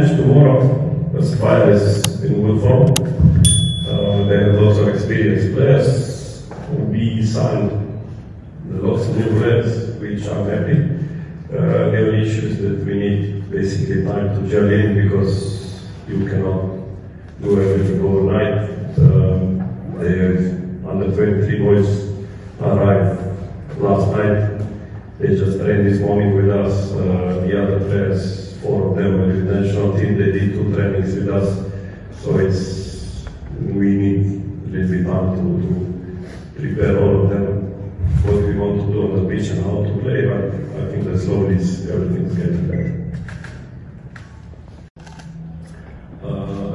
match tomorrow. Persipaya is in good form. They have lots of experienced players. We signed lots of new players, which I'm happy. The only issue is that we need basically time to gel in because you cannot do everything overnight. They have under 23 boys arrived last night. They just trained this morning with us. The other players, 4 of them were with the national team. They did 2 trainings with us. So we need a little bit time to prepare all of them what we want to do on the pitch and how to play. But I think that slowly everything's getting better.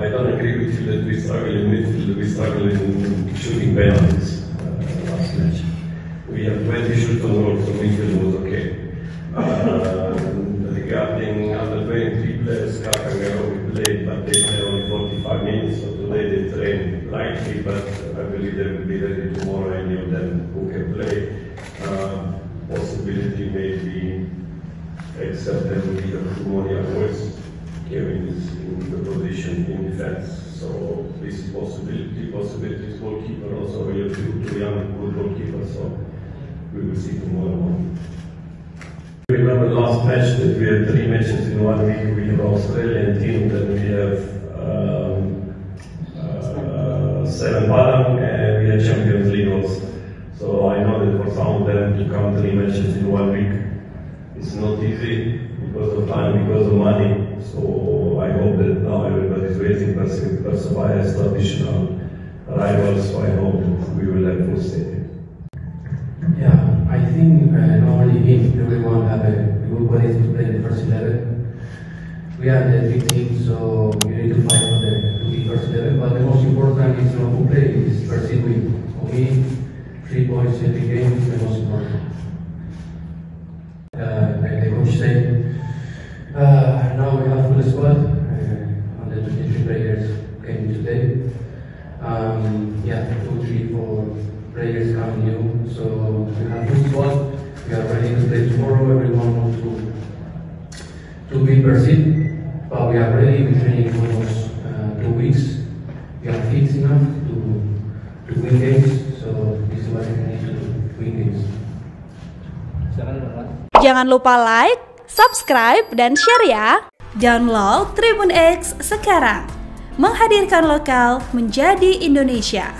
I don't agree with you that we struggle in midfield. We struggle in shooting penalties last match. We have 20 shots on goal, so midfield was okay. Regarding under 23 players, Kakangaro we played, but they played only 45 minutes, so today they trained lightly, but I believe they will be ready tomorrow, any of them who can play. Possibility maybe, except there will be the 2 more young boys. Kevin is in the position in defense, so this is possibility is goalkeeper also. We have 2 young good goalkeepers, so we will see tomorrow morning. Remember last match that we had 3 matches in 1 week. We have Australian team, then we have 7 Padang, and we have Champions League also. So I know that for some of them to come 3 matches in 1 week, it's not easy because of time, because of money. So I hope that now everybody is waiting. Persipaya is traditional rivals, so I hope that we will have full stadium. Yeah, I think normally if everyone have a good way to play the first 11. We are the big team, so you need to fight to be first 11. But the most important is not to play, is first win. For me, 3 points every game is the most important. Like the coach said, now we have full squad. Under 23 players came today. 2, 3, 4 players coming new. So we have full squad. We are ready to play tomorrow. Everyone wants to be perceived, but we are ready. We training for almost 2 weeks. We are fit enough to win games. So this is what we need to win games. Jangan lupa like, subscribe, dan share ya. Download Tribun X sekarang. Menghadirkan lokal menjadi Indonesia.